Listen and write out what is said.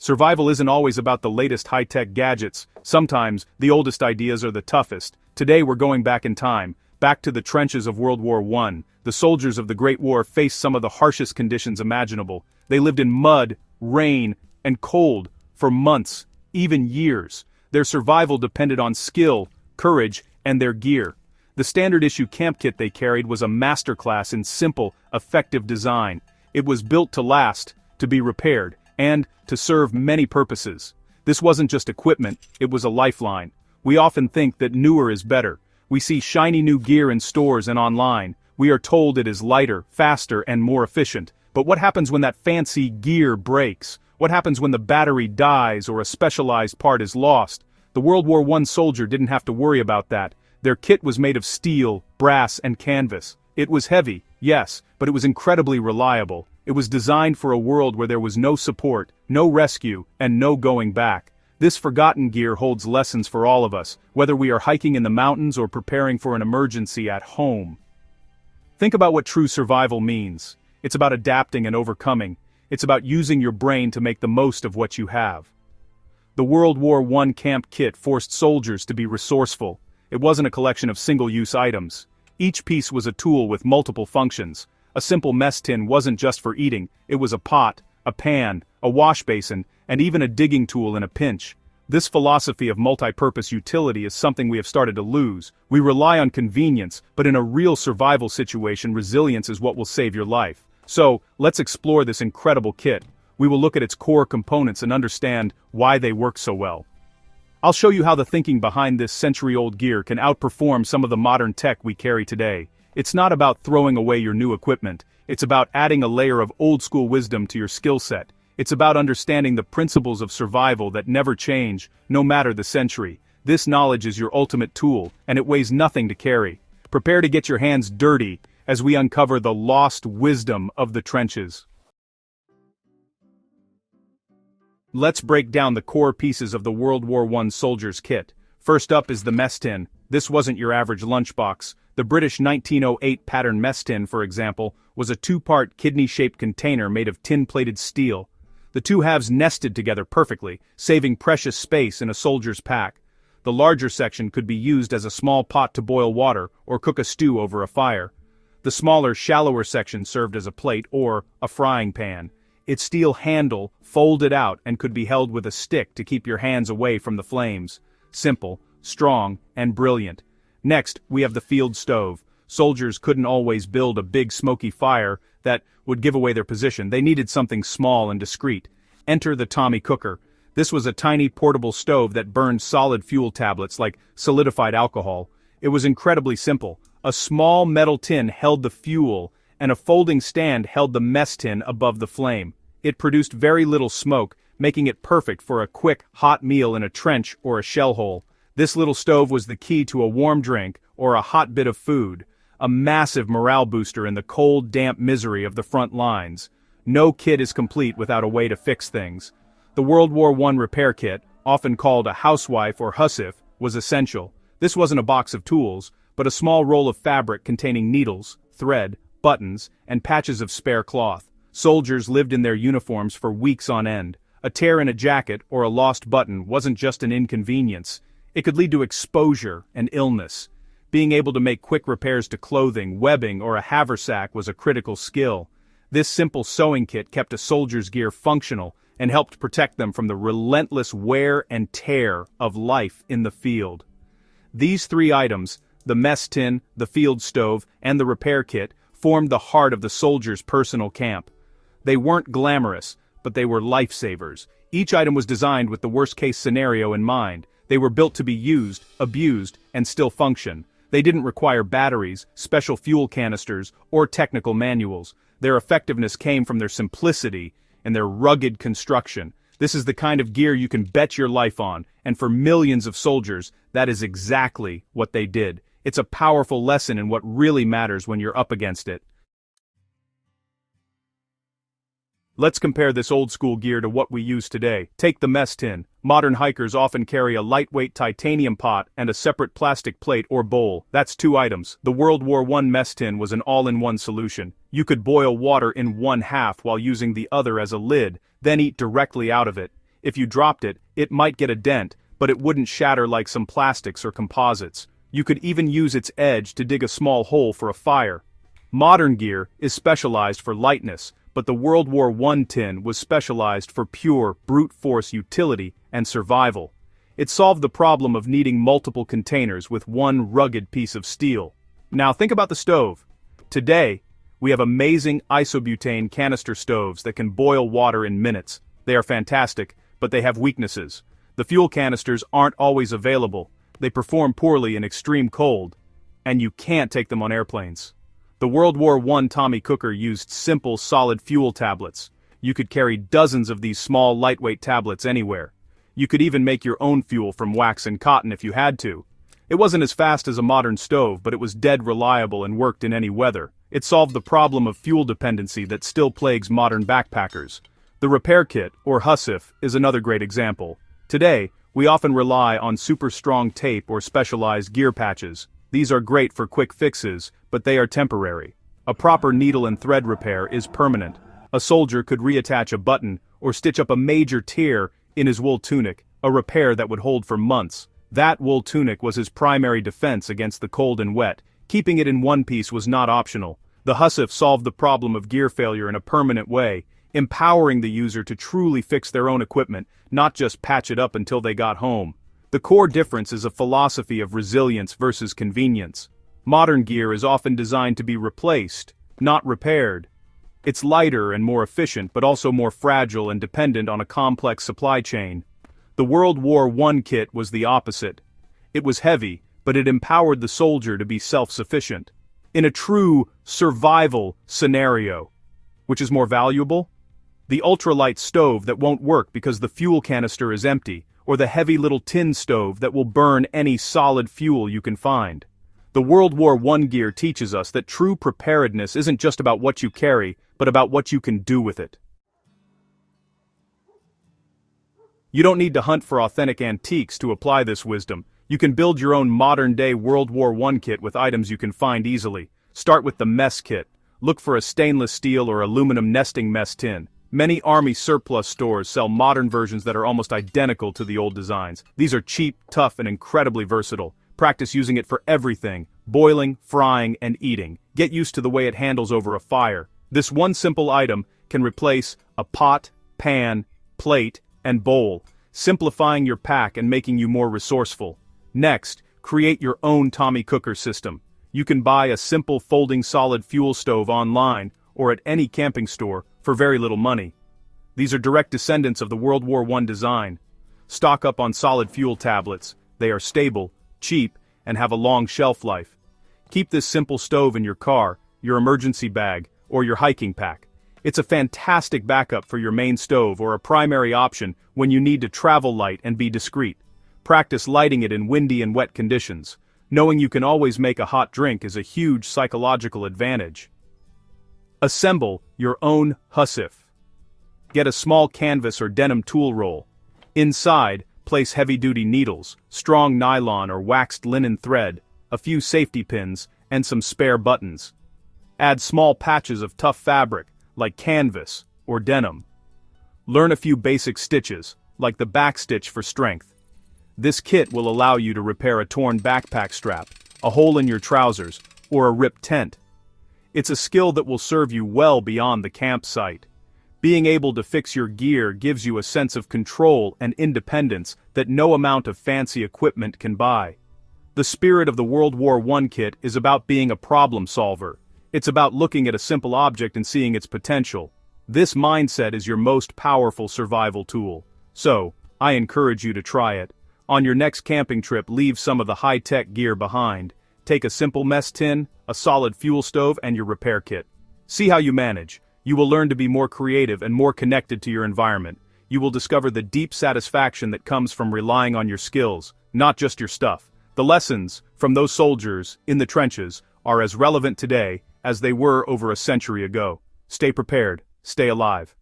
Survival isn't always about the latest high-tech gadgets. Sometimes, the oldest ideas are the toughest. Today we're going back in time, back to the trenches of World War I. The soldiers of the Great War faced some of the harshest conditions imaginable. They lived in mud, rain, and cold for months, even years. Their survival depended on skill, courage, and their gear. The standard issue camp kit they carried was a masterclass in simple, effective design. It was built to last, to be repaired, and to serve many purposes. This wasn't just equipment, it was a lifeline. We often think that newer is better. We see shiny new gear in stores and online. We are told it is lighter, faster, and more efficient. But what happens when that fancy gear breaks? What happens when the battery dies or a specialized part is lost? The World War I soldier didn't have to worry about that. Their kit was made of steel, brass, and canvas. It was heavy, yes, but it was incredibly reliable. It was designed for a world where there was no support, no rescue, and no going back. This forgotten gear holds lessons for all of us, whether we are hiking in the mountains or preparing for an emergency at home. Think about what true survival means. It's about adapting and overcoming. It's about using your brain to make the most of what you have. The World War I camp kit forced soldiers to be resourceful. It wasn't a collection of single-use items. Each piece was a tool with multiple functions. A simple mess tin wasn't just for eating, it was a pot, a pan, a wash basin, and even a digging tool in a pinch. This philosophy of multi-purpose utility is something we have started to lose. We rely on convenience, but in a real survival situation, resilience is what will save your life. So, let's explore this incredible kit. We will look at its core components and understand why they work so well. I'll show you how the thinking behind this century-old gear can outperform some of the modern tech we carry today. It's not about throwing away your new equipment. It's about adding a layer of old-school wisdom to your skill set. It's about understanding the principles of survival that never change, no matter the century. This knowledge is your ultimate tool, and it weighs nothing to carry. Prepare to get your hands dirty as we uncover the lost wisdom of the trenches. Let's break down the core pieces of the World War I soldier's kit. First up is the mess tin. This wasn't your average lunchbox. The British 1908 pattern mess tin, for example, was a two-part kidney-shaped container made of tin-plated steel. The two halves nested together perfectly, saving precious space in a soldier's pack. The larger section could be used as a small pot to boil water or cook a stew over a fire. The smaller, shallower section served as a plate or a frying pan. Its steel handle folded out and could be held with a stick to keep your hands away from the flames. Simple, strong, and brilliant. Next, we have the field stove. Soldiers couldn't always build a big smoky fire that would give away their position. They needed something small and discreet. Enter the Tommy cooker. This was a tiny portable stove that burned solid fuel tablets like solidified alcohol. It was incredibly simple. A small metal tin held the fuel, and a folding stand held the mess tin above the flame. It produced very little smoke, making it perfect for a quick, hot meal in a trench or a shell hole. This little stove was the key to a warm drink or a hot bit of food, a massive morale booster in the cold, damp misery of the front lines. No kit is complete without a way to fix things. The World War I repair kit, often called a housewife or hussif, was essential. This wasn't a box of tools, but a small roll of fabric containing needles, thread, buttons, and patches of spare cloth. Soldiers lived in their uniforms for weeks on end. A tear in a jacket or a lost button wasn't just an inconvenience. It could lead to exposure and illness. Being able to make quick repairs to clothing, webbing, or a haversack was a critical skill. This simple sewing kit kept a soldier's gear functional and helped protect them from the relentless wear and tear of life in the field. These three items, the mess tin, the field stove, and the repair kit, formed the heart of the soldier's personal camp. They weren't glamorous, but they were lifesavers. Each item was designed with the worst-case scenario in mind. They were built to be used, abused, and still function. They didn't require batteries, special fuel canisters, or technical manuals. Their effectiveness came from their simplicity and their rugged construction. This is the kind of gear you can bet your life on, and for millions of soldiers, that is exactly what they did. It's a powerful lesson in what really matters when you're up against it. Let's compare this old-school gear to what we use today. Take the mess tin. Modern hikers often carry a lightweight titanium pot and a separate plastic plate or bowl. That's two items. The World War I mess tin was an all-in-one solution. You could boil water in one half while using the other as a lid, then eat directly out of it. If you dropped it, it might get a dent, but it wouldn't shatter like some plastics or composites. You could even use its edge to dig a small hole for a fire. Modern gear is specialized for lightness, but the World War I tin was specialized for pure, brute force utility and survival. It solved the problem of needing multiple containers with one rugged piece of steel. Now think about the stove. Today, we have amazing isobutane canister stoves that can boil water in minutes. They are fantastic, but they have weaknesses. The fuel canisters aren't always available. They perform poorly in extreme cold, and you can't take them on airplanes. The World War I Tommy cooker used simple, solid fuel tablets. You could carry dozens of these small, lightweight tablets anywhere. You could even make your own fuel from wax and cotton if you had to. It wasn't as fast as a modern stove, but it was dead reliable and worked in any weather. It solved the problem of fuel dependency that still plagues modern backpackers. The repair kit, or HUSIF, is another great example. Today, we often rely on super strong tape or specialized gear patches. These are great for quick fixes, but they are temporary. A proper needle and thread repair is permanent. A soldier could reattach a button or stitch up a major tear in his wool tunic, a repair that would hold for months. That wool tunic was his primary defense against the cold and wet. Keeping it in one piece was not optional. The HUSIF solved the problem of gear failure in a permanent way, empowering the user to truly fix their own equipment, not just patch it up until they got home. The core difference is a philosophy of resilience versus convenience. Modern gear is often designed to be replaced, not repaired. It's lighter and more efficient, but also more fragile and dependent on a complex supply chain. The World War I kit was the opposite. It was heavy, but it empowered the soldier to be self-sufficient. In a true survival scenario. Which is more valuable? The ultralight stove that won't work because the fuel canister is empty, or the heavy little tin stove that will burn any solid fuel you can find. The World War I gear teaches us that true preparedness isn't just about what you carry, but about what you can do with it. You don't need to hunt for authentic antiques to apply this wisdom. You can build your own modern-day World War I kit with items you can find easily. Start with the mess kit. Look for a stainless steel or aluminum nesting mess tin. Many Army surplus stores sell modern versions that are almost identical to the old designs. These are cheap, tough, and incredibly versatile. Practice using it for everything: boiling, frying, and eating. Get used to the way it handles over a fire. This one simple item can replace a pot, pan, plate, and bowl, simplifying your pack and making you more resourceful. Next, create your own Tommy cooker system. You can buy a simple folding solid fuel stove online or at any camping store for very little money. These are direct descendants of the World War I design. Stock up on solid fuel tablets. They are stable, cheap, and have a long shelf life. Keep this simple stove in your car, your emergency bag, or your hiking pack. It's a fantastic backup for your main stove or a primary option when you need to travel light and be discreet. Practice lighting it in windy and wet conditions. Knowing you can always make a hot drink is a huge psychological advantage. Assemble your own HUSIF. Get a small canvas or denim tool roll. Inside, place heavy-duty needles, strong nylon or waxed linen thread, a few safety pins, and some spare buttons. Add small patches of tough fabric, like canvas or denim. Learn a few basic stitches, like the back stitch for strength. This kit will allow you to repair a torn backpack strap, a hole in your trousers, or a ripped tent. It's a skill that will serve you well beyond the campsite. Being able to fix your gear gives you a sense of control and independence that no amount of fancy equipment can buy. The spirit of the World War I kit is about being a problem solver. It's about looking at a simple object and seeing its potential. This mindset is your most powerful survival tool. So, I encourage you to try it. On your next camping trip, leave some of the high-tech gear behind. Take a simple mess tin, a solid fuel stove, and your repair kit. See how you manage. You will learn to be more creative and more connected to your environment. You will discover the deep satisfaction that comes from relying on your skills, not just your stuff. The lessons from those soldiers in the trenches are as relevant today as they were over a century ago. Stay prepared, stay alive.